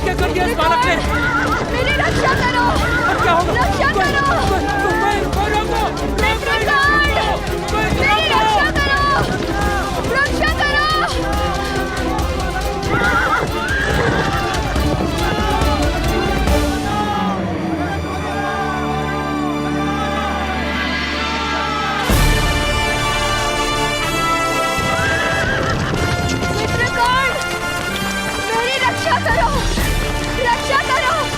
क्या कर दिया इस बालक ने? मेरी रक्षा करो। क्या होगा? रक्षा करो। कोई रोको! मेरी रक्षा करो। रक्षा करो। चित्रकूट, मेरी रक्षा करो। रक्षा करो।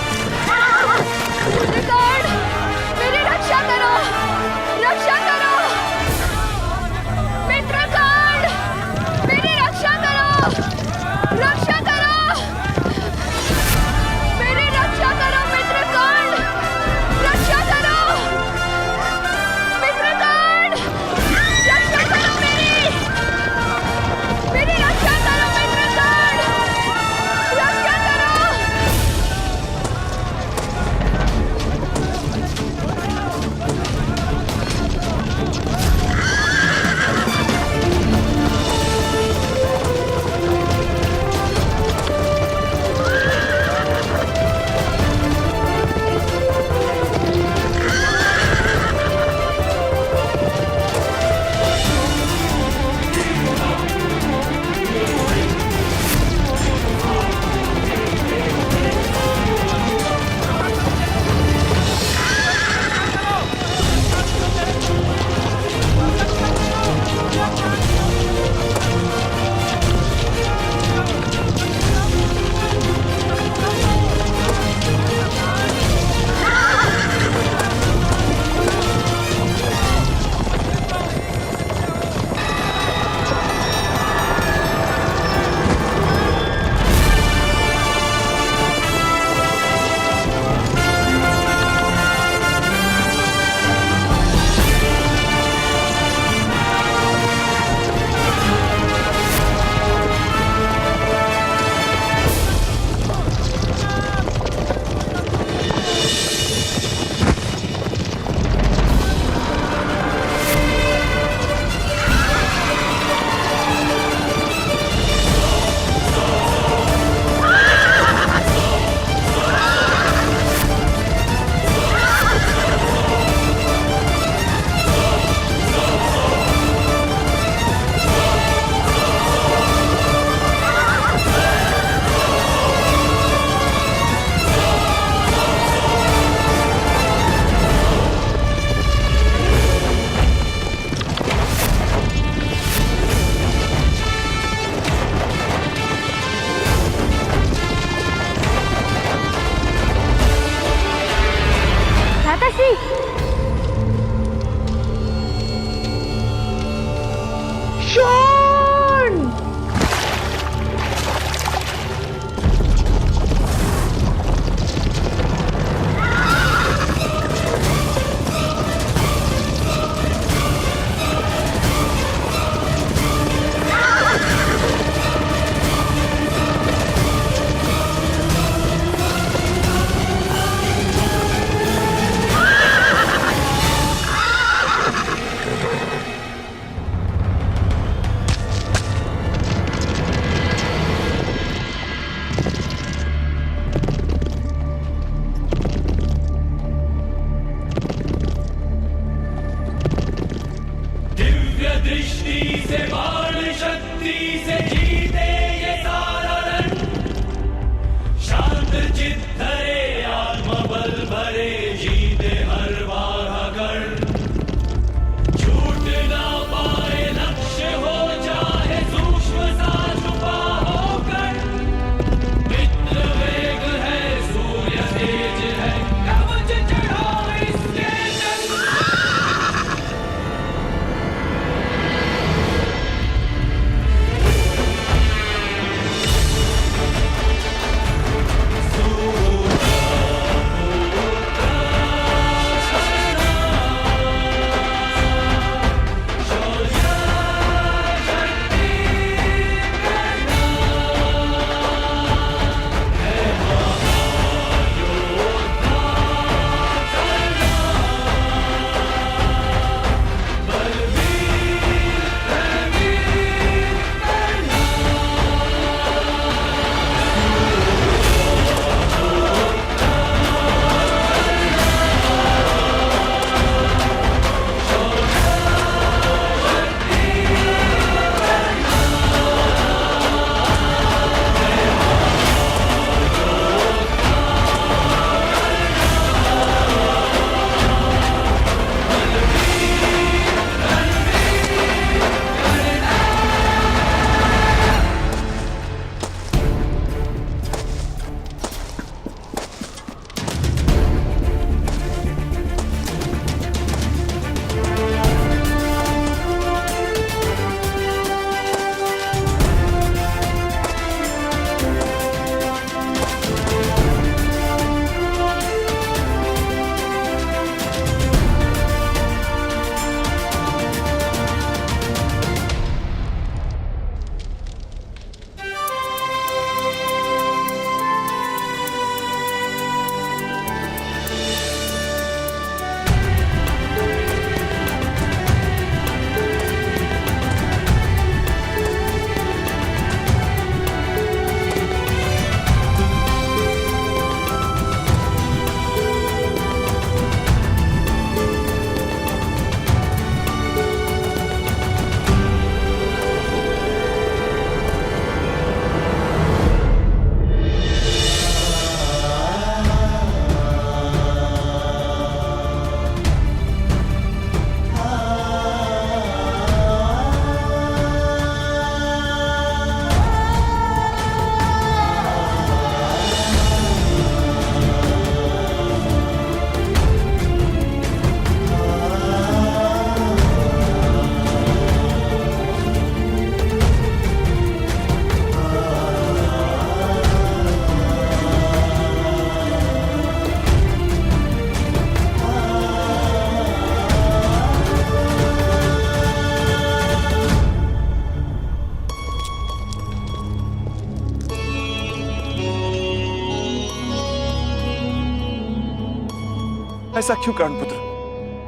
ऐसा क्यों प्राणपुत्र,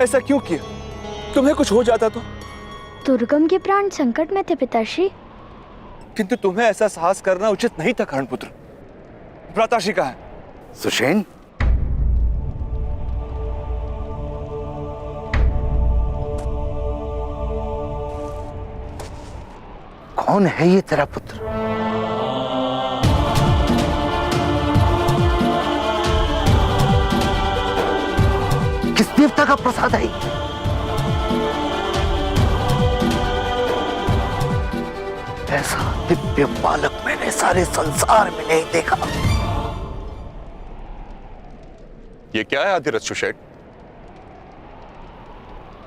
ऐसा क्यों किया? तुम्हें कुछ हो जाता तो? दुर्गम के प्राण संकट में थे पिताश्री। किंतु तुम्हें ऐसा साहस करना उचित नहीं था प्राणपुत्र। भ्राताश्री कहाँ है? सुषेण, कौन है ये तेरा पुत्र? किस देवता का प्रसाद है? ऐसा दिव्य बालक मैंने सारे संसार में नहीं देखा। ये क्या है आदिरथ सुषेण?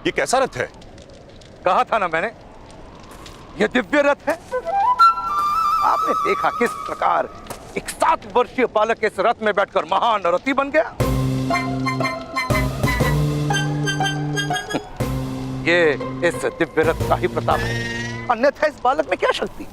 ये कैसा रथ है? कहा था ना मैंने, ये दिव्य रथ है। आपने देखा किस प्रकार एक 7 वर्षीय बालक इस रथ में बैठकर महान रथी बन गया। ये इस दिव्य रथ का ही प्रताप है, अन्यथा इस बालक में क्या शक्ति?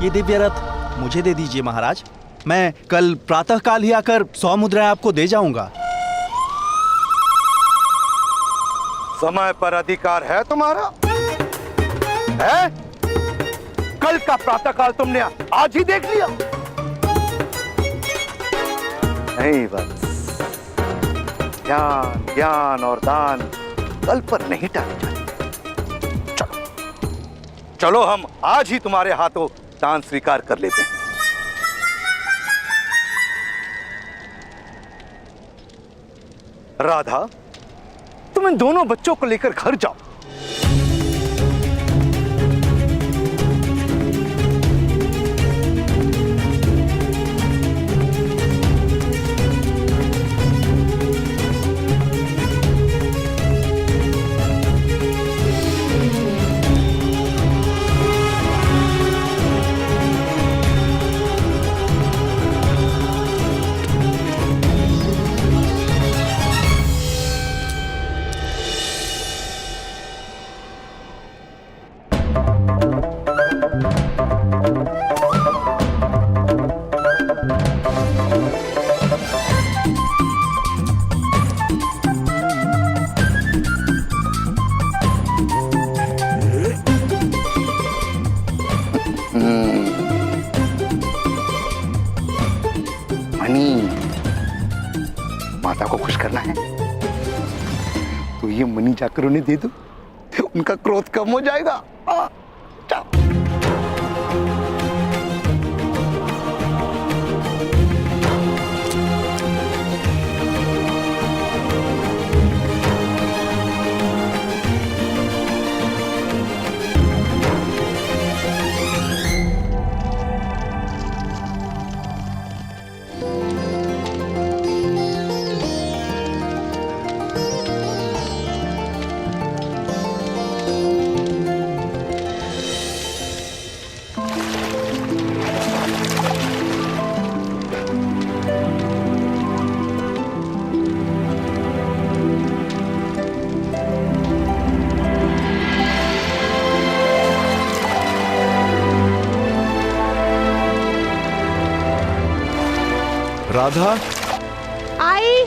ये दिव्य रथ मुझे दे दीजिए महाराज। मैं कल प्रातःकाल ही आकर 100 मुद्राएं आपको दे जाऊंगा। समय पर अधिकार है तुम्हारा? है? कल का प्रातःकाल तुमने आज ही देख लिया? नहीं बस, ज्ञान ज्ञान और दान कल पर नहीं टाले जाते। चलो चलो, हम आज ही तुम्हारे हाथों दान स्वीकार कर लेते हैं। राधा, तुम इन दोनों बच्चों को लेकर घर जाओ। माता को खुश करना है तो ये मनी जाकर उन्हें दे दो, तो उनका क्रोध कम हो जाएगा। जाओ। राधा, आई।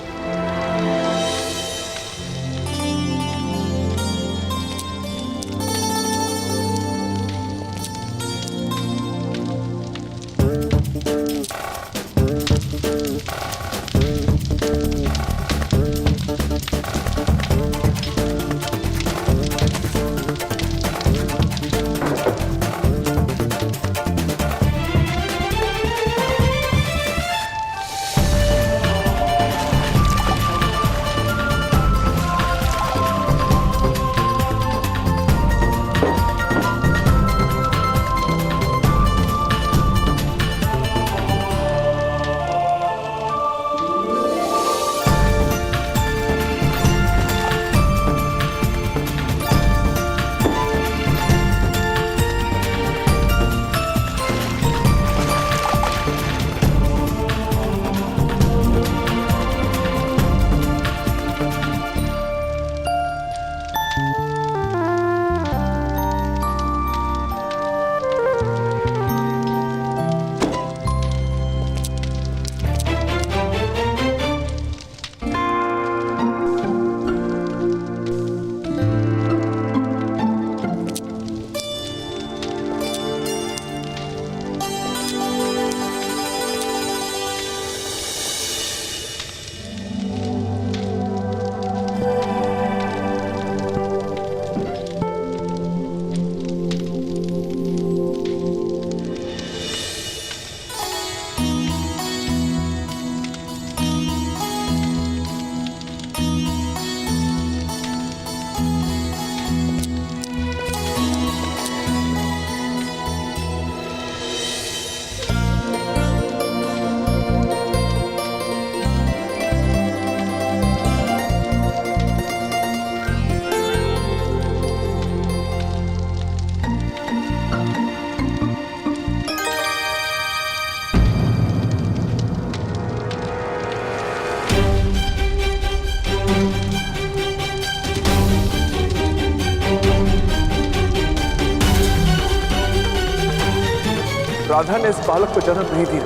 राधा ने इस बालक को जन्म नहीं दिया।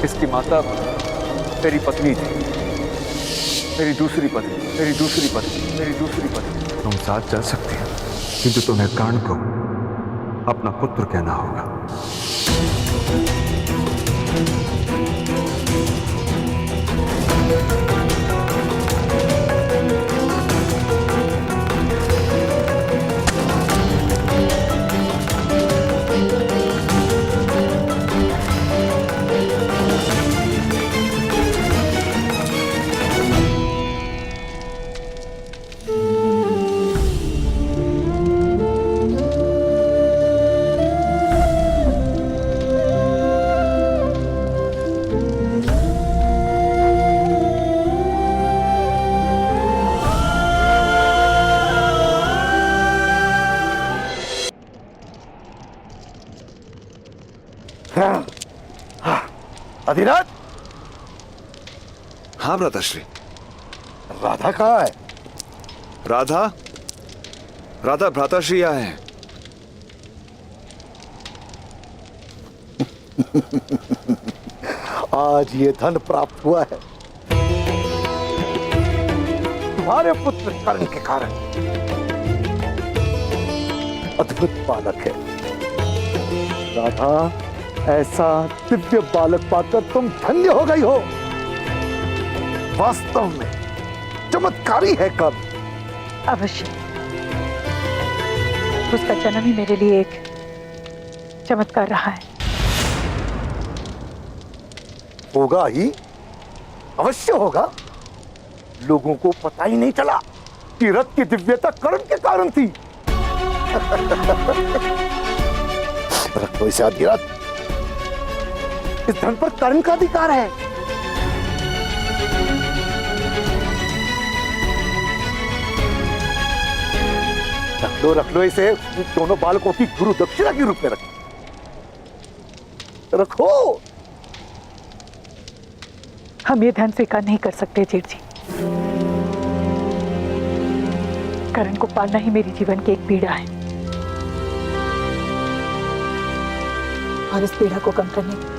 इसकी माता मेरी पत्नी थी, मेरी दूसरी पत्नी, मेरी दूसरी पत्नी, मेरी दूसरी पत्नी। तुम साथ जा सकती हो, किंतु तुम्हें कर्ण को अपना पुत्र कहना होगा। अधिराज, हाँ भ्राताश्री। राधा कहाँ है? राधा राधा भ्राताश्री यहाँ है। आज ये धन प्राप्त हुआ है तुम्हारे पुत्र कर्ण के कारण। अद्भुत बालक है राधा। ऐसा दिव्य बालक पाकर तुम धन्य हो गई हो। वास्तव में चमत्कारी है कर्ण। अवश्य, उसका जन्म ही मेरे लिए एक चमत्कार रहा है। होगा ही, अवश्य होगा। लोगों को पता ही नहीं चला कि रथ की दिव्यता कर्ण के कारण थी। रखो इसे अधिराज। इस धन पर कर्ण का अधिकार है। रख लो इसे। दोनों बालकों की गुरु दक्षिणा के रूप में रखो। हम ये धन स्वीकार नहीं कर सकते जेठ जी। कर्ण को पालना ही मेरे जीवन की एक पीड़ा है, और इस पीड़ा को कम करने की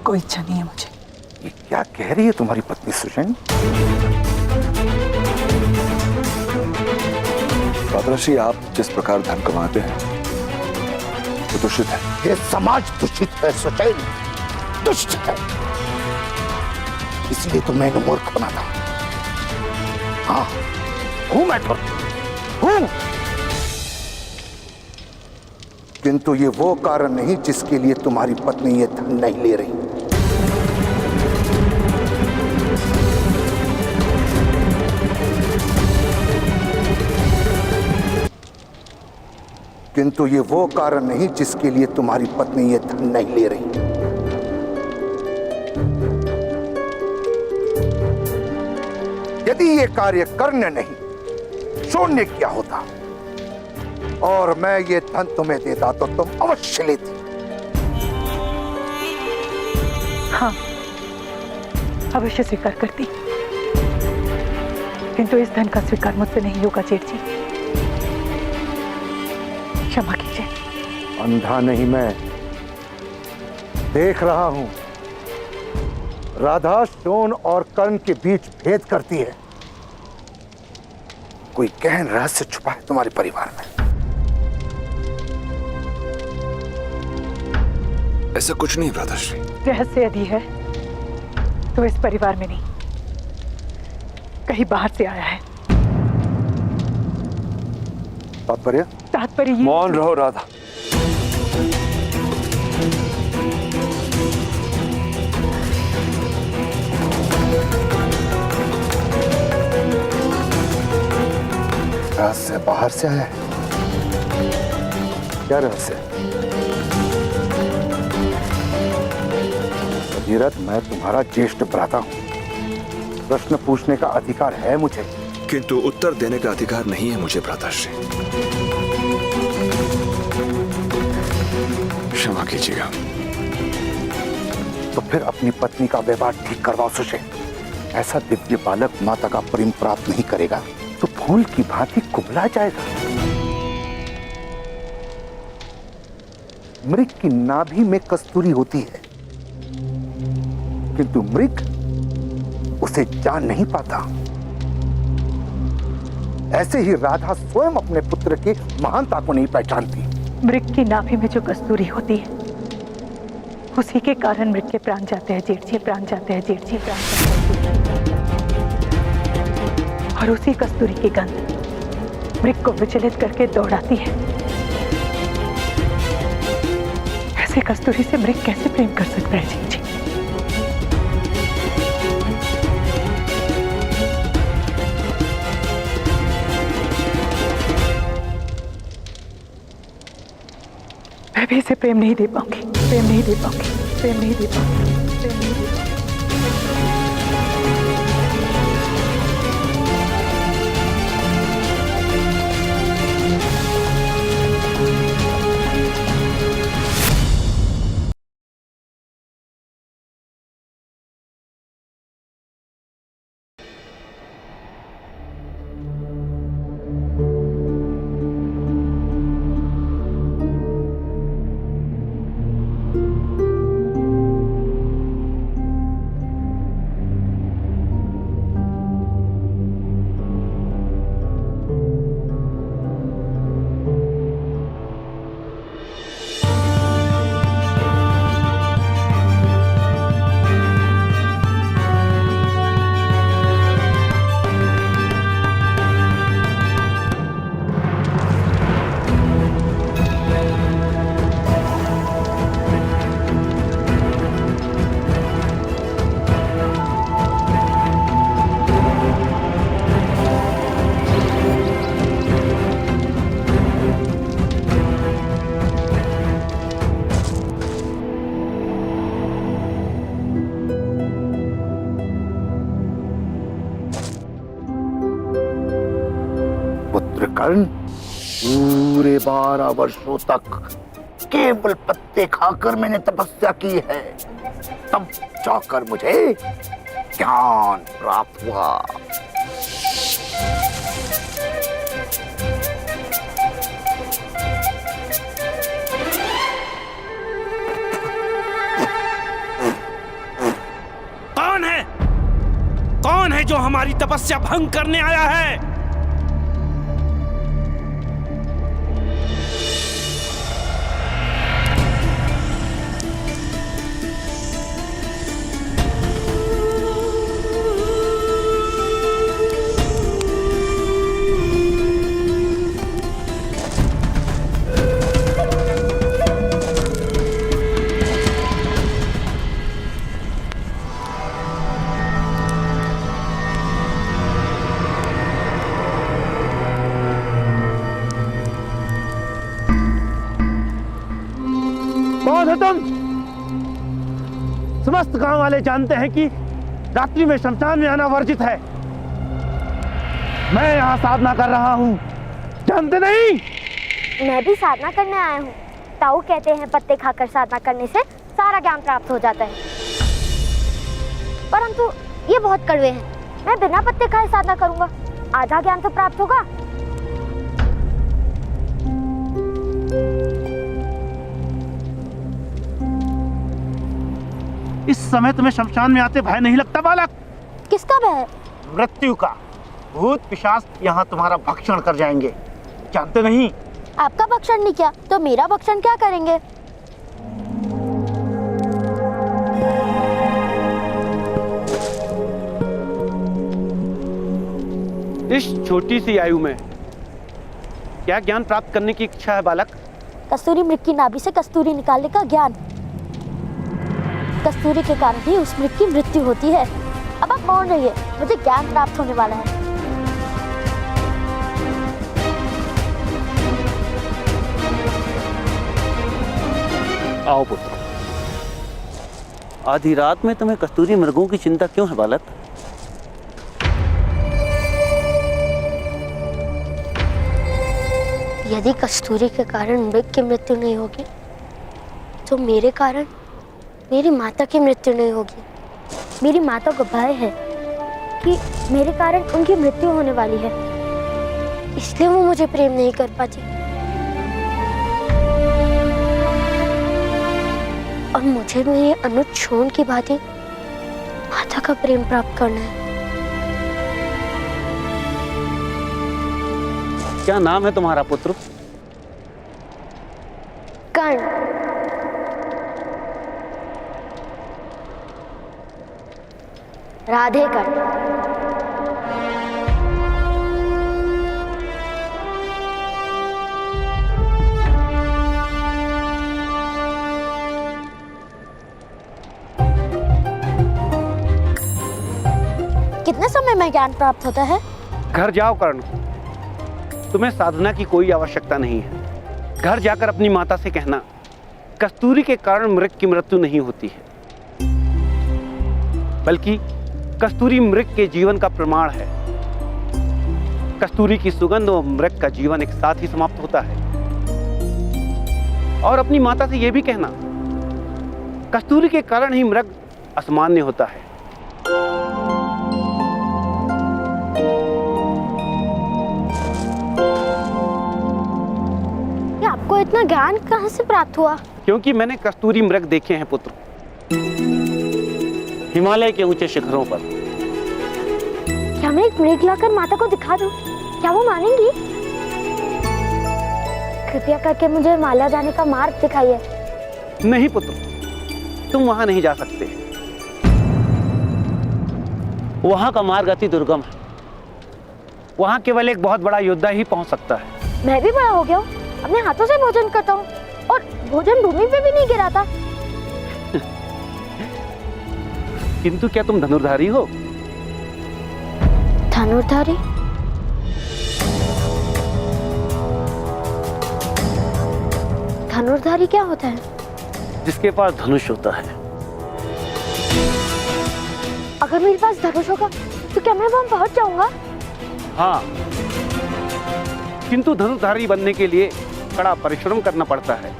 कोई इच्छा नहीं है मुझे। ये क्या कह रही है तुम्हारी पत्नी सुषेण? भ्राताश्री, आप जिस प्रकार धन कमाते हैं वो दूषित है। ये समाज दूषित है सुषेण, दुष्ट है। इसलिए तो मैंने मूर्ख बना था। हाँ, हूं मैं हूं, किंतु ये वो कारण नहीं जिसके लिए तुम्हारी पत्नी ये धन नहीं ले रही। किंतु ये वो कारण नहीं जिसके लिए तुम्हारी पत्नी ये धन नहीं ले रही। यदि ये कार्य कर्ण नहीं शून्य किया होता और मैं ये धन तुम्हें देता तो तुम अवश्य लेती। हाँ, अवश्य स्वीकार करती, किंतु इस धन का स्वीकार मुझसे नहीं होगा जेठ जी। क्षमा कीजिए। अंधा नहीं, मैं देख रहा हूं। राधा शोण और कर्ण के बीच भेद करती है। कोई गहन रहस्य छुपा है तुम्हारे परिवार में। ऐसा कुछ नहीं भ्राताश्री। रहस्य यदि है तो इस परिवार में नहीं, कहीं बाहर से आया है। तात्पर्य ये मौन रहो राधा। रहस्य बाहर से आया है। क्या रहस्य? धीरज, मैं तुम्हारा ज्येष्ठ भ्राता हूं। प्रश्न पूछने का अधिकार है मुझे, किंतु उत्तर देने का अधिकार नहीं है मुझे भ्राताश्री। क्षमा कीजिएगा। तो फिर अपनी पत्नी का व्यवहार ठीक करवाओ सुषेण। ऐसा दिव्य बालक माता का प्रेम प्राप्त नहीं करेगा तो फूल की भांति कुबला जाएगा। मृग की नाभि में कस्तूरी होती है, किंतु मृग उसे जान नहीं पाता। ऐसे ही राधा स्वयं अपने पुत्र की महानता को नहीं पहचानती। मृग की नाभि में जो कस्तूरी होती है, उसी के कारण मृग के प्राण जाते हैं जेठ जी, प्राण जाते हैं जेठ जी, प्राण जाते हैं। और उसी कस्तूरी की गंध मृग को विचलित करके दौड़ाती है। ऐसे कस्तूरी से मृग कैसे प्रेम कर सकता है जेठ जी? मैं भी इसे प्रेम नहीं दे पाऊंगी, प्रेम नहीं दे पाऊंगी, प्रेम नहीं दे पाऊंगी, प्रेम नहीं दे पाऊंगी। कर्ण पूरे 12 वर्षों तक केवल पत्ते खाकर मैंने तपस्या की है, तब जाकर मुझे ज्ञान प्राप्त हुआ। कौन है जो हमारी तपस्या भंग करने आया है? कौन हो तुम? समस्त गांव वाले जानते हैं कि रात्रि में शमशान में आना वर्जित है। मैं यहाँ साधना कर रहा हूँ, जानते नहीं? मैं भी साधना करने आया हूँ। ताऊ कहते हैं पत्ते खाकर साधना करने से सारा ज्ञान प्राप्त हो जाता है, परंतु ये बहुत कड़वे हैं। मैं बिना पत्ते खाए साधना करूंगा, आधा ज्ञान तो प्राप्त होगा। इस समय तुम्हें शमशान में आते भय नहीं लगता बालक? किसका भय? मृत्यु का। भूत पिशाच यहाँ तुम्हारा भक्षण कर जाएंगे, जानते नहीं? आपका भक्षण नहीं किया तो मेरा भक्षण क्या करेंगे? इस छोटी सी आयु में क्या ज्ञान प्राप्त करने की इच्छा है बालक? कस्तूरी मृग की नाभि से कस्तूरी निकालने का ज्ञान। कस्तूरी के कारण ही उस मृग की मृत्यु होती है। अब आप मौन रहिए, मुझे ज्ञान प्राप्त होने वाला है। आओ पुत्र। आधी रात में तुम्हें कस्तूरी मृगों की चिंता क्यों है बालक? यदि कस्तूरी के कारण मृग की मृत्यु नहीं होगी तो मेरे कारण मेरी माता की मृत्यु नहीं होगी। मेरी माता को भय है कि मेरे कारण उनकी मृत्यु होने वाली है, इसलिए वो मुझे प्रेम नहीं कर पाती। और मुझे मेरे अनुज छोन की भांति माता का प्रेम प्राप्त करना है। क्या नाम है तुम्हारा पुत्र? कर्ण। राधे कर्ण। कितने समय में ज्ञान प्राप्त होता है? घर जाओ कर्ण, तुम्हें साधना की कोई आवश्यकता नहीं है। घर जाकर अपनी माता से कहना, कस्तूरी के कारण मृग की मृत्यु नहीं होती है, बल्कि कस्तूरी मृग के जीवन का प्रमाण है। कस्तूरी की सुगंध और मृग का जीवन एक साथ ही समाप्त होता है। और अपनी माता से यह भी कहना, कस्तूरी के कारण ही मृग असामान्य होता है। आपको इतना ज्ञान कहां से प्राप्त हुआ? क्योंकि मैंने कस्तूरी मृग देखे हैं पुत्र, हिमालय के ऊंचे शिखरों पर। क्या मैं एक मृग लाकर माता को दिखा दूं? क्या वो मानेंगी? कृपया करके मुझे हिमालय जाने का मार्ग दिखाइए। नहीं पुत्र, तुम वहां नहीं जा सकते। वहां का मार्ग अति दुर्गम है। वहां केवल एक बहुत बड़ा योद्धा ही पहुंच सकता है। मैं भी बड़ा हो गया हूँ, अपने हाथों से भोजन करता हूँ और भोजन भूमि पे भी नहीं गिराता। किंतु क्या तुम धनुर्धारी हो? धनुर्धारी? धनुर्धारी क्या होता है? जिसके पास धनुष होता है। अगर मेरे पास धनुष होगा तो क्या मैं वहां पहुंच जाऊंगा? हाँ, किंतु धनुर्धारी बनने के लिए कड़ा परिश्रम करना पड़ता है।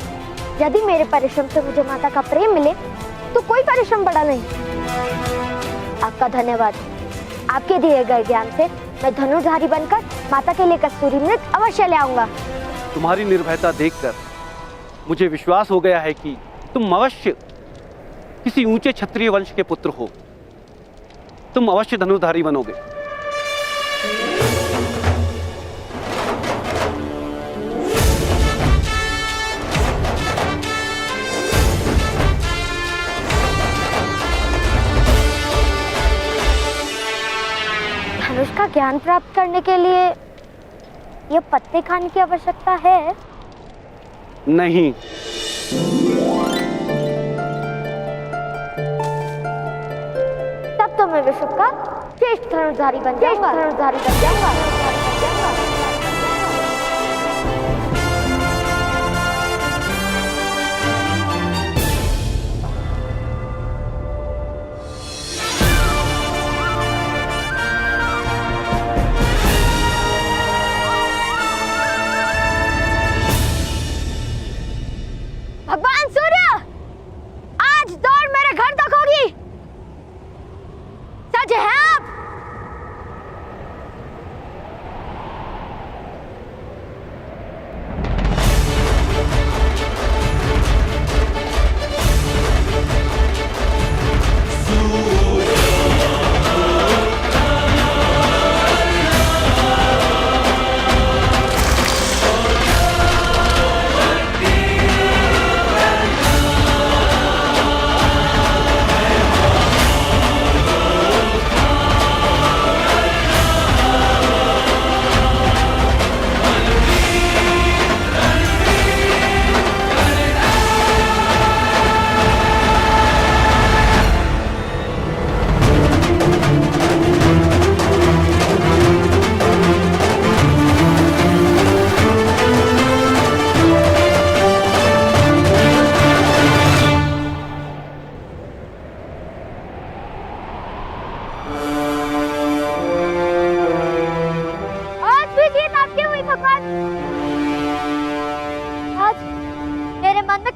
यदि मेरे परिश्रम से मुझे माता का प्रेम मिले तो कोई परिश्रम बड़ा नहीं। आपका धन्यवाद। आपके दिए गए ज्ञान से मैं धनुर्धारी बनकर माता के लिए कस्तूरी मृग अवश्य ले आऊंगा। तुम्हारी निर्भयता देखकर मुझे विश्वास हो गया है कि तुम अवश्य किसी ऊंचे क्षत्रिय वंश के पुत्र हो। तुम अवश्य धनुर्धारी बनोगे। धनुष का ज्ञान प्राप्त करने के लिए यह पत्ते खाने की आवश्यकता है? नहीं, तब तो मैं विश्व का श्रेष्ठ धनुर्धारी बन जाऊंगा। भगवान सूर्य, आज दौड़ मेरे घर तक होगी। सच है आप?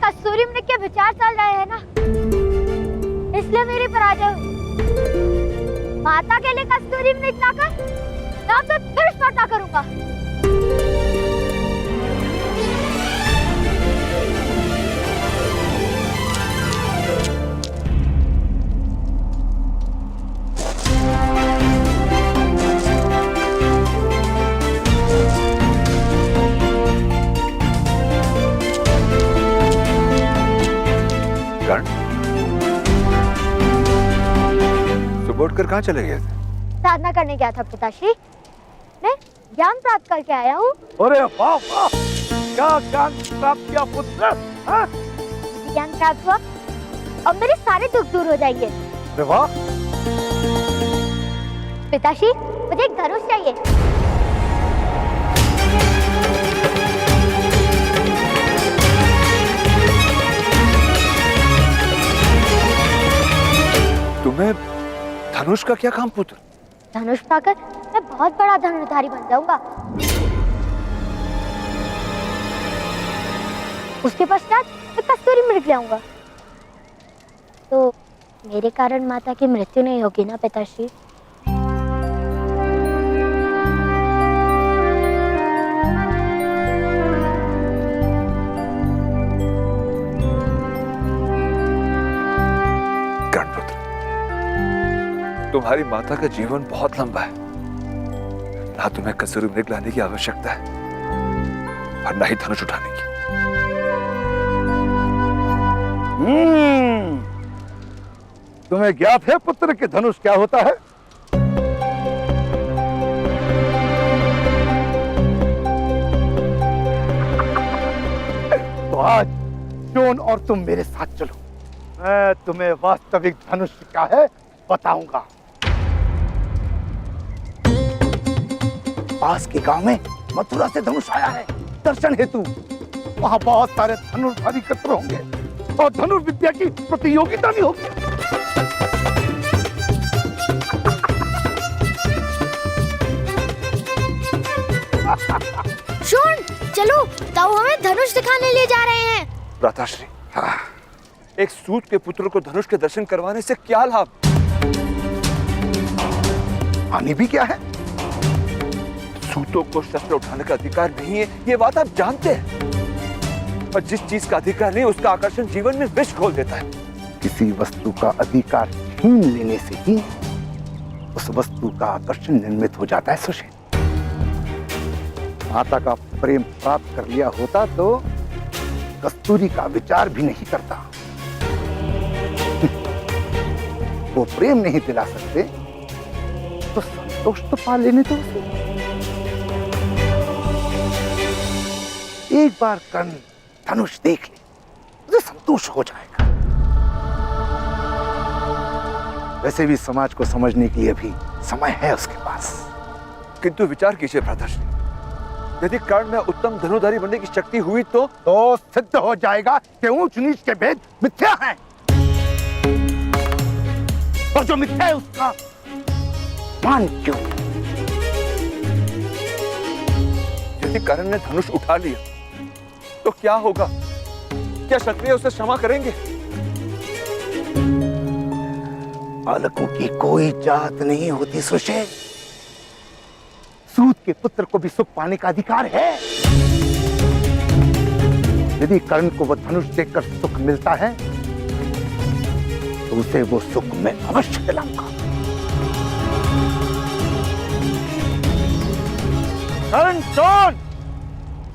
कस्तूरी मृग के विचार चल रहे हैं ना, इसलिए मेरी पराजय हुई। माता के लिए कस्तूरी मृग लाकर मैं आपसे फिर स्पर्धा करूंगा। लौटकर कहाँ चले गए थे? साधना करने गया था पिताश्री। मैं ज्ञान प्राप्त करके आया हूँ। अरे वाह वाह, क्या ज्ञान प्राप्त किया पुत्र? हाँ? ज्ञान प्राप्त हुआ और मेरे सारे दुख दूर हो जाएंगे। अरे वाह, पिताश्री मुझे एक धनुष चाहिए। तुम्हें धनुष का क्या काम पुत्र? धनुष पाकर मैं बहुत बड़ा धनुर्धारी बन जाऊंगा। उसके पश्चात मैं कस्तूरी मृग लाऊंगा। तो मेरे कारण माता की मृत्यु नहीं होगी ना पिताश्री? गणपुत्र, तुम्हारी माता का जीवन बहुत लंबा है। ना तुम्हें कसूरी मृग लाने की आवश्यकता है और ना ही धनुष उठाने की। तुम्हें ज्ञात है पुत्र कि धनुष क्या होता है? तो आज जोन और तुम मेरे साथ चलो, मैं तुम्हें वास्तविक धनुष क्या है बताऊंगा। पास के गांव में मथुरा से धनुष आया है दर्शन हेतु। वहां बहुत सारे धनुर्धारी एकत्र होंगे और धनुर्विद्या की प्रतियोगिता भी होगी। शोन, चलो, ताऊ हमें धनुष दिखाने ले जा रहे हैं। भ्राताश्री, एक सूत के पुत्र को धनुष के दर्शन करवाने से क्या लाभ? हानि भी क्या है? सूतों को शस्त्र उठाने का अधिकार नहीं है, ये बात आप जानते हैं। और जिस चीज का अधिकार नहीं, उसका आकर्षण जीवन में विष घोल देता है। किसी वस्तु का अधिकार छीन लेने से ही उस वस्तु का आकर्षण निर्मित हो जाता है सुशील। माता का प्रेम प्राप्त कर लिया होता तो कस्तूरी का विचार भी नहीं करता। वो प्रेम नहीं दिला सकते तो संतोष तो पा लेने दो उसे। एक बार कर्ण धनुष देख ले, उसे संतोष हो जाएगा। वैसे भी समाज को समझने के लिए भी समय है उसके पास। किंतु विचार कीजिए भ्राताश्री, यदि कर्ण में उत्तम धनुर्धारी बनने की शक्ति हुई तो सिद्ध हो जाएगा कि ऊंच नीच के भेद मिथ्या हैं और जो मिथ्या है उसका मान क्यों? यदि कर्ण ने धनुष उठा लिया तो क्या होगा? क्या क्षत्रिय उसे क्षमा करेंगे? बालकों की कोई जात नहीं होती सुशेल। सूत के पुत्र को भी सुख पाने का अधिकार है। यदि कर्ण को वो धनुष देखकर सुख मिलता है तो उसे वो सुख मैं अवश्य दिलाऊंगा। कर्ण कौन?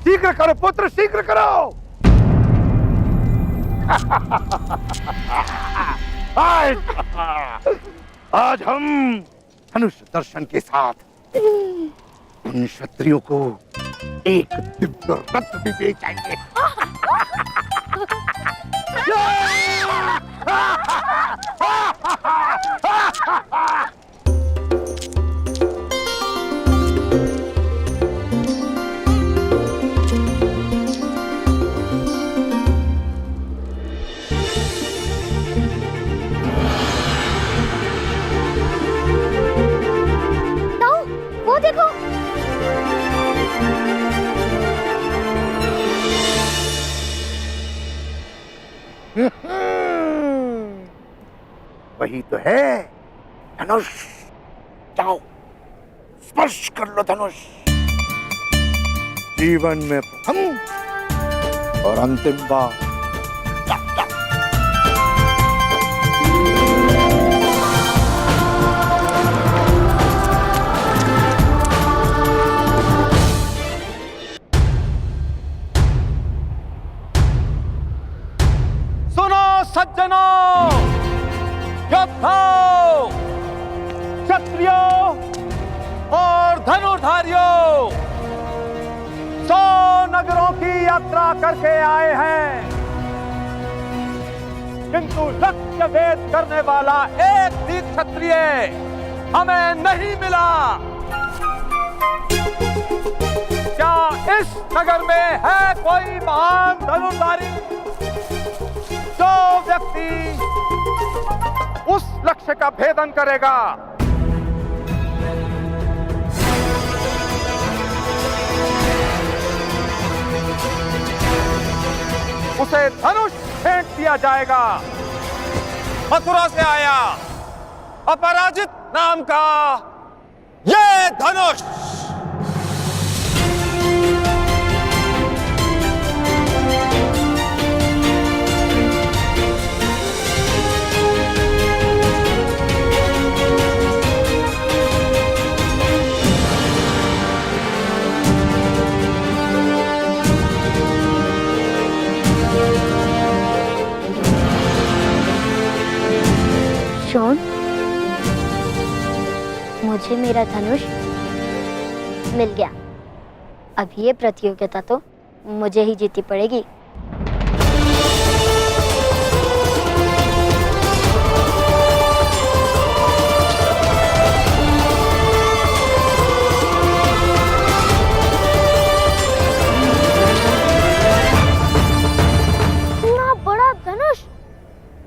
शीघ्र करो पुत्र, शीघ्र करो। आज हम धनुष दर्शन के साथ उन क्षत्रियों को एक दिव्य रत्न भी बेचाएंगे। देखो, वही तो है धनुष। जाओ स्पर्श कर लो धनुष। जीवन में प्रथम और अंतिम बार। सज्जनों, योद्धाओं, क्षत्रियों और धनुर्धारियों, 100 नगरों की यात्रा करके आए हैं, किंतु लक्ष्य भेद करने वाला एक भी क्षत्रिय हमें नहीं मिला। क्या इस नगर में है कोई महान धनुर्धारी जो व्यक्ति उस लक्ष्य का भेदन करेगा? उसे धनुष भेंट दिया जाएगा। मथुरा से आया अपराजित नाम का ये धनुष शोन, मुझे मेरा धनुष मिल गया। अब ये प्रतियोगिता तो मुझे ही जीतनी पड़ेगी। इतना बड़ा धनुष,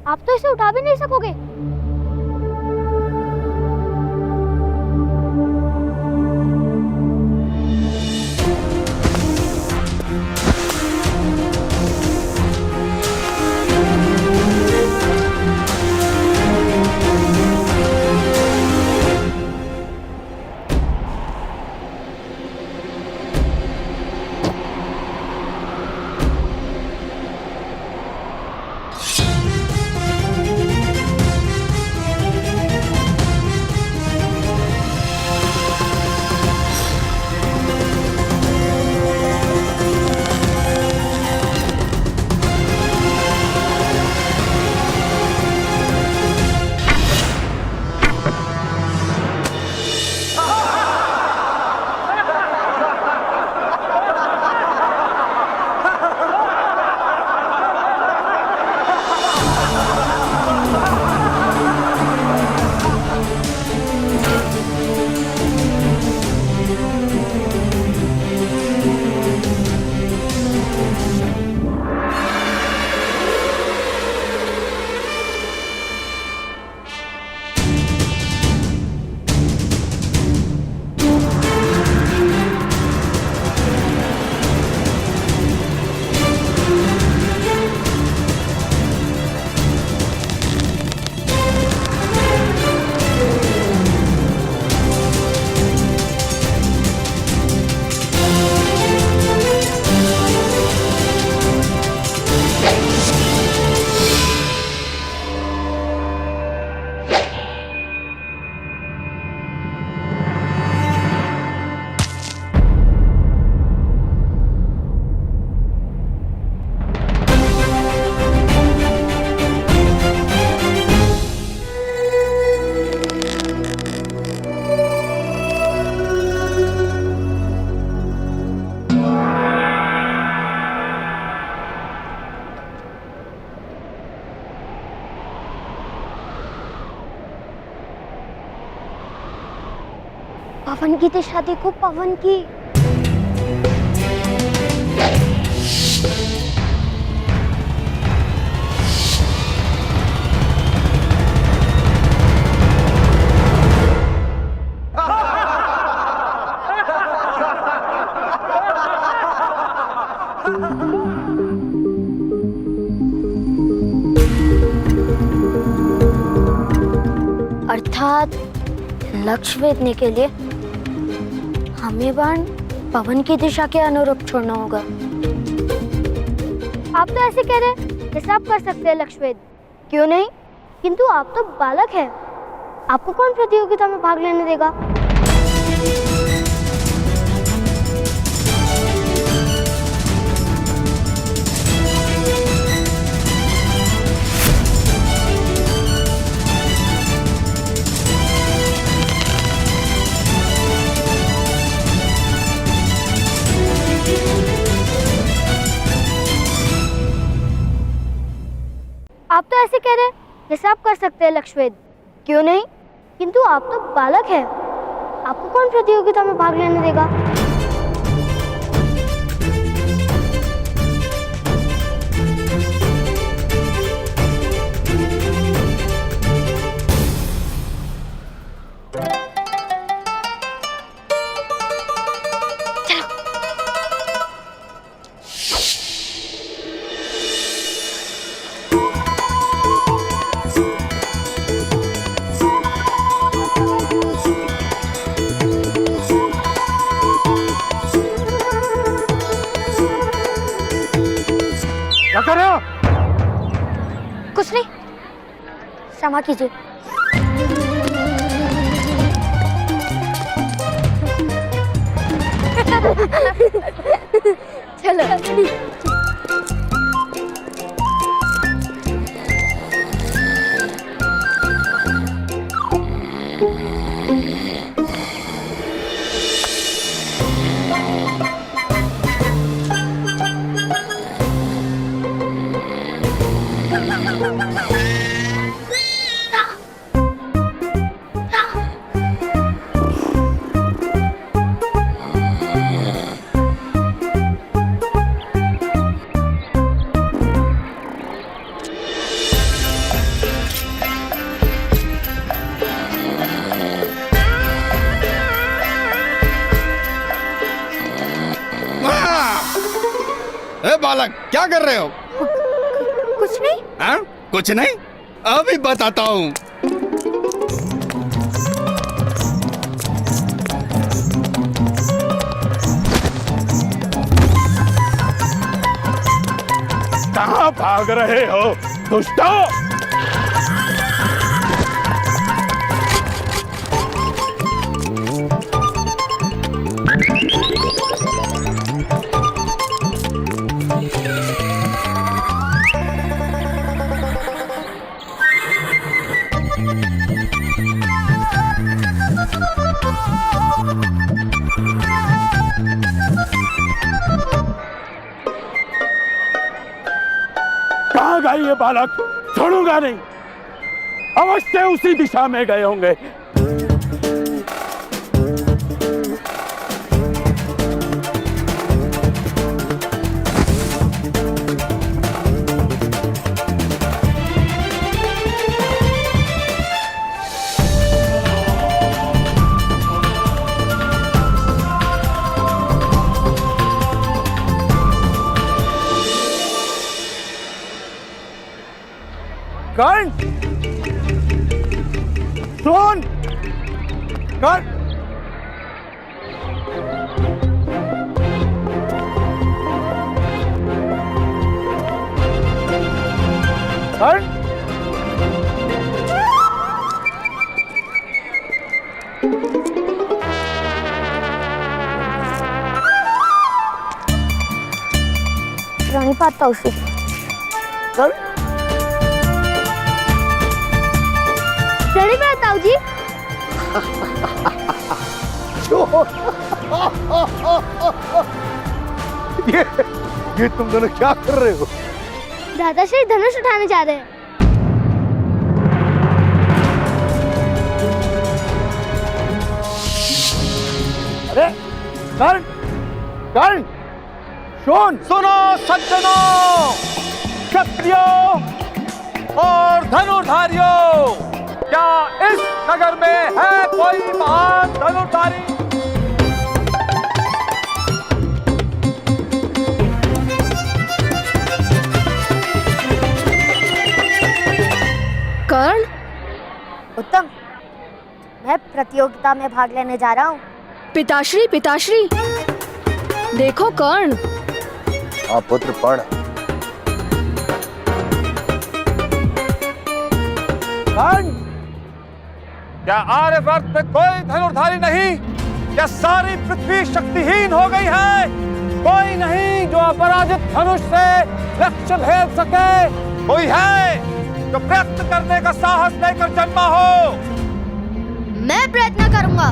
आप तो इसे उठा भी नहीं सकोगे। पवन की दिशा देखो, पवन की। अर्थात लक्ष्य वेधने के लिए हमें बाण पवन की दिशा के अनुरूप छोड़ना होगा। आप तो ऐसे कह रहे जैसे आप कर सकते हैं लक्ष्य वेध। क्यों नहीं? किंतु आप तो बालक हैं, आपको कौन प्रतियोगिता में भाग लेने देगा? ऐसे कह रहे जैसे आप कर सकते हैं लक्ष्वेद। क्यों नहीं? किंतु आप तो बालक हैं, आपको कौन प्रतियोगिता में भाग लेने देगा? क्या कर रहे हो? कुछ नहीं, क्षमा कीजिए। चलो। ए बालक, क्या कर रहे हो? कुछ नहीं। हाँ? कुछ नहीं? अभी बताता हूँ। कहाँ भाग रहे हो दुष्टों? कहाँ गए ये बालक? छोड़ूंगा नहीं, अवश्य उसी दिशा में गए होंगे। कर्ण, सुन, कर्ण, कर्ण, प्रणिपात ताऊजी। कर्ण, प्रणिपात ताऊजी। ये तुम दोनों क्या कर रहे हो? दादाश्री धनुष उठाने जा रहे हैं। अरे कर्ण, कर्ण, सुनो सज्जनों, क्षत्रियों और धनुर्धारियों, क्या इस नगर में है कोई महान धनुर्धारी? कर्ण, उत्तम, मैं प्रतियोगिता में भाग लेने जा रहा हूँ। पिताश्री, पिताश्री, देखो कर्ण। हाँ पुत्र, पढ़। कर्ण, क्या आर्यवर्त में कोई धनुर्धारी नहीं? क्या सारी पृथ्वी शक्तिहीन हो गई है? कोई नहीं जो अपराजित धनुष से लक्ष्य भेद सके? कोई है जो प्रयत्न करने का साहस लेकर जन्मा हो? मैं प्रयत्न करूंगा।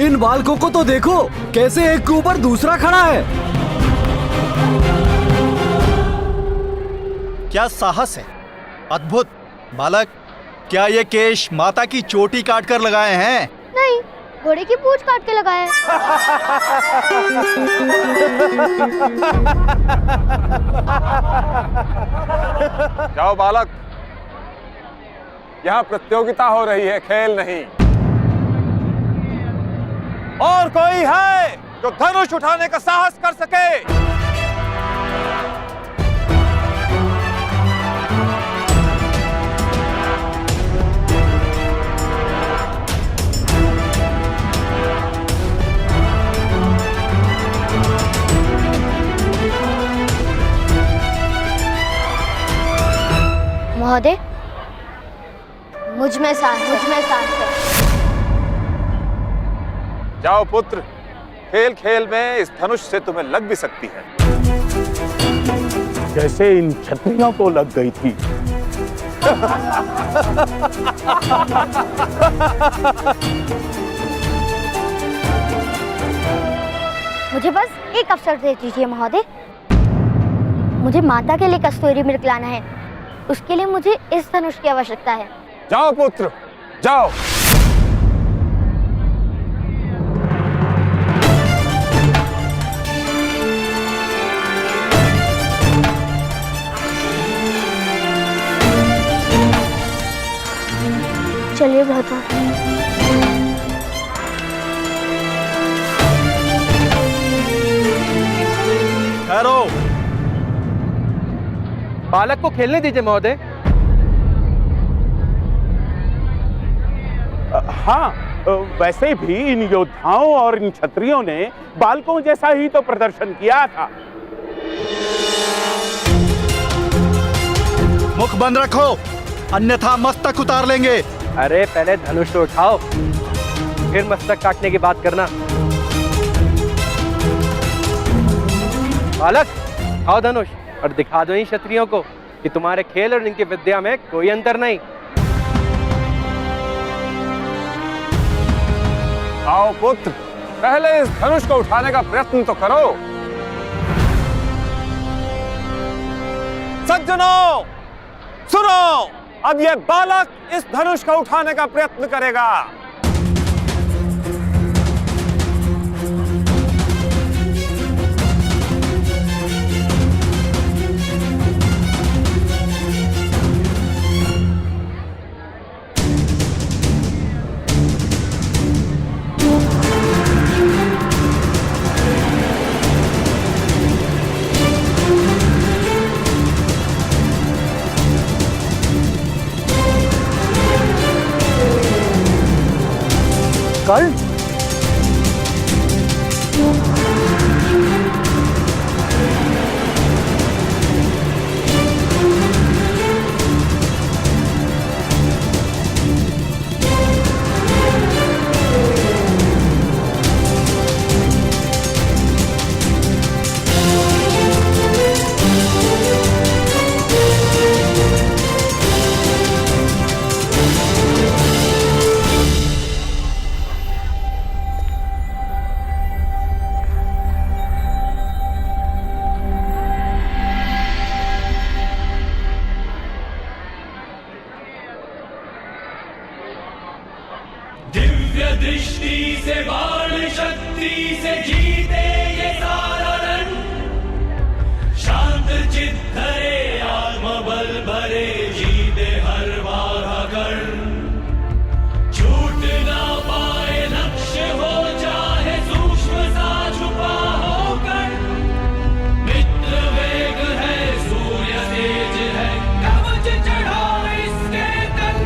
इन बालकों को तो देखो, कैसे एक के ऊपर दूसरा खड़ा है। क्या साहस है, अद्भुत। बालक, क्या ये केश माता की चोटी काट कर लगाए हैं? नहीं, घोड़े की पूंछ काट के लगाया है। जाओ बालक, यहाँ प्रतियोगिता हो रही है, खेल नहीं। और कोई है जो धनुष उठाने का साहस कर सके? महोदय, मुझ में साहस है। जाओ पुत्र, खेल खेल में इस धनुष से तुम्हें लग भी सकती है, जैसे इन छत्रियों को लग गई थी। मुझे बस एक अवसर दे दीजिए महोदय। मुझे माता के लिए कस्तूरी मृग लाना है, उसके लिए मुझे इस धनुष की आवश्यकता है। जाओ पुत्र, जाओ। चलिए भ्राता। ठहरो। बालक को खेलने दीजिए महोदय। हाँ, वैसे भी इन योद्धाओं और इन क्षत्रियों ने बालकों जैसा ही तो प्रदर्शन किया था। मुख बंद रखो, अन्यथा मस्तक उतार लेंगे। अरे पहले धनुष तो उठाओ, फिर मस्तक काटने की बात करना। बालक, उठाओ धनुष और दिखा दो इन क्षत्रियों को कि तुम्हारे खेल और इनकी विद्या में कोई अंतर नहीं। आओ पुत्र, पहले इस धनुष को उठाने का प्रयत्न तो करो। सज्जनों, सुनो, अब यह बालक इस धनुष को उठाने का प्रयत्न करेगा। कर्ण, दृष्टि से बाण शक्ति से जीते ये सारा रण, शांत चित धरे आत्मबल भरे जीते हर बाधा गण, छूट ना पाए लक्ष्य हो चाहे सूक्ष्म सा छुपा हो कण, मित्र वेग है सूर्य तेज है कवच चढ़ा इसके तन।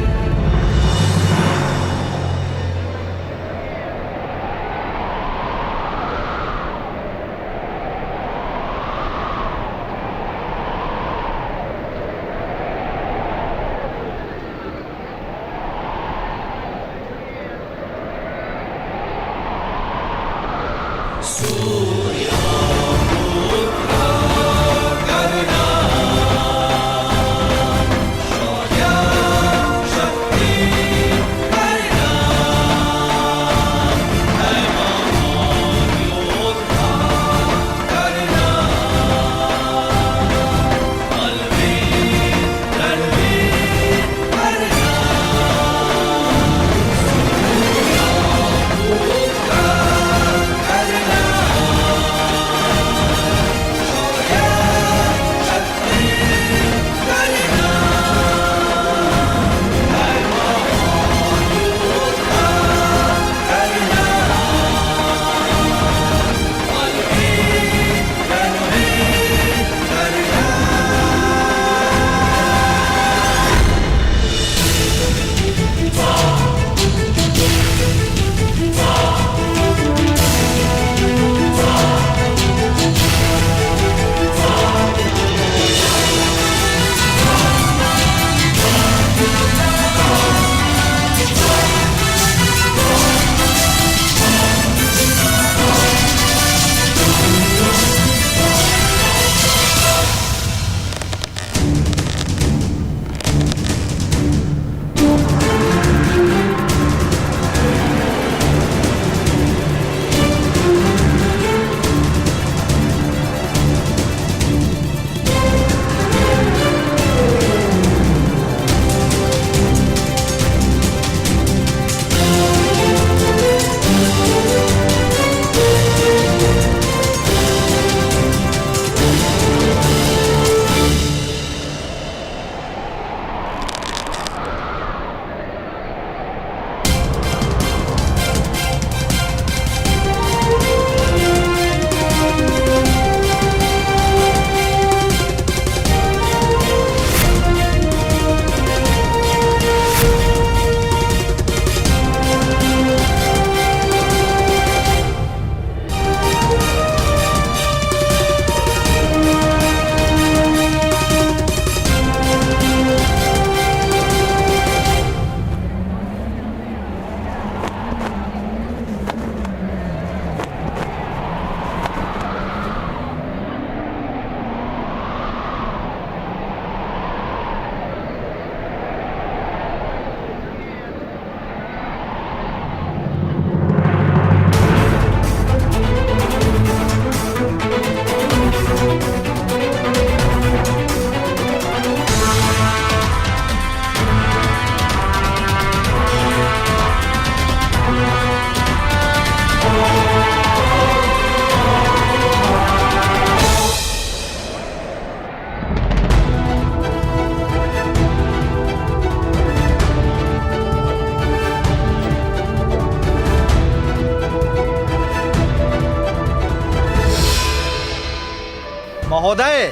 महोदय,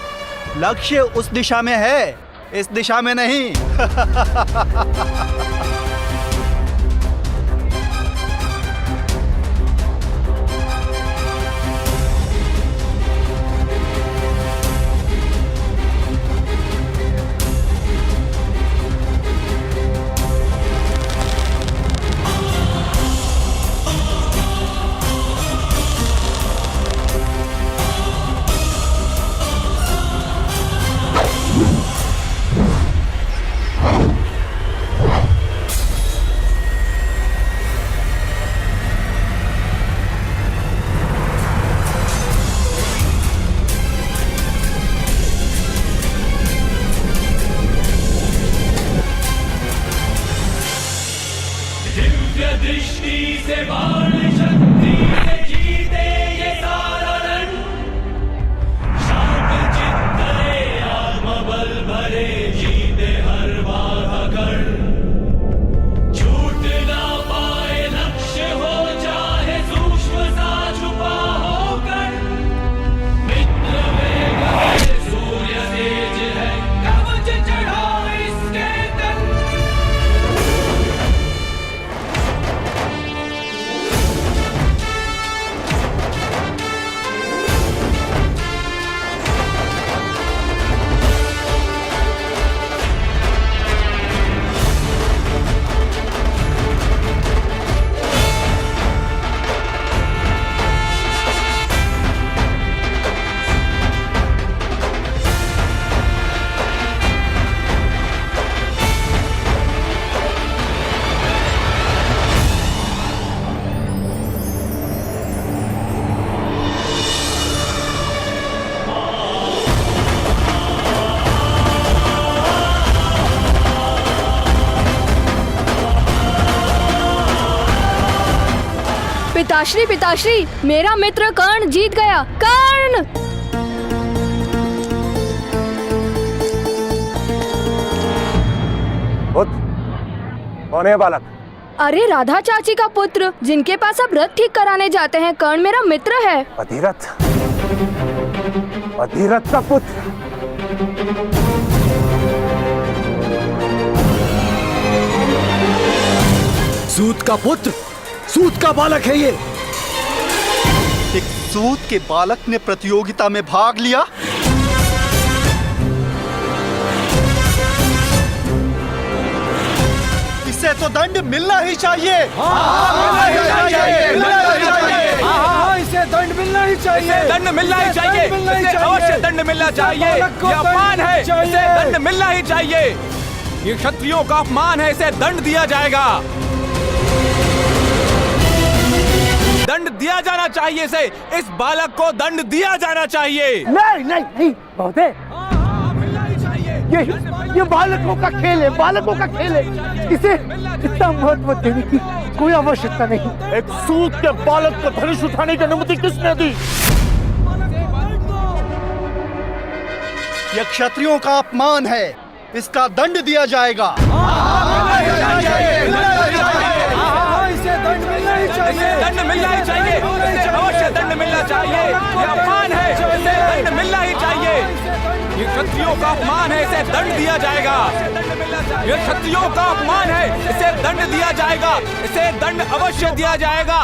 लक्ष्य उस दिशा में है, इस दिशा में नहीं। दृष्टि से बाण शक्ति से जीते ये सारा रण, शांत चित्त धरे आत्मबल भरे जीते हर बाधा गढ़, छूट ना पाए लक्ष्य हो चाहे सूक्ष्म सा छुपा हो कण, मित्र वेग है सूर्य तेज है कवच चढ़ा इसके तन। पिताश्री पिताश्री, मेरा मित्र कर्ण जीत गया। कर्ण! कौन है बालक? अरे राधा चाची का पुत्र, जिनके पास आप रथ ठीक कराने जाते हैं। कर्ण मेरा मित्र है। अधिरथ? अधिरथ का पुत्र? सूत का पुत्र, सूत का बालक है ये। एक सूत के बालक ने प्रतियोगिता में भाग लिया। इसे तो दंड मिलना ही चाहिए। इसे दंड मिलना ही चाहिए। दंड मिलना ही चाहिए। इसे अवश्य दंड मिलना चाहिए। ये अपमान है, इसे दंड मिलना ही चाहिए। ये क्षत्रियों का अपमान है, इसे दंड दिया जाएगा। दंड दिया जाना चाहिए इसे। इस बालक को दंड दिया जाना चाहिए। नहीं नहीं नहीं महोदय, ये बालकों का खेल है, बालकों का खेल है। इसे इतना महत्व देने की कोई आवश्यकता नहीं। एक सूत के बालक को धनुष उठाने की अनुमति किसने दी? यह क्षत्रियों का अपमान है, इसका दंड दिया जाएगा। इसे दंड मिलना ही चाहिए। दंड मिलना ही चाहिए। इसे अवश्य दंड मिलना चाहिए। ये अपमान है, इसे दंड मिलना ही चाहिए। ये क्षत्रियों का अपमान है, इसे दंड दिया जाएगा। ये क्षत्रियों का अपमान है, इसे दंड दिया जाएगा। इसे दंड अवश्य दिया जाएगा।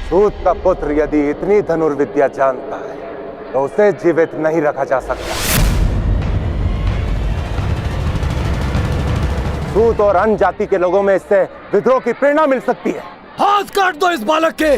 सूत का पुत्र यदि इतनी धनुर्विद्या जानता है तो उसे जीवित नहीं रखा जा सकता। सूत और अन्य जाति के लोगों में इससे विद्रोह की प्रेरणा मिल सकती है। हाथ काट दो इस बालक के।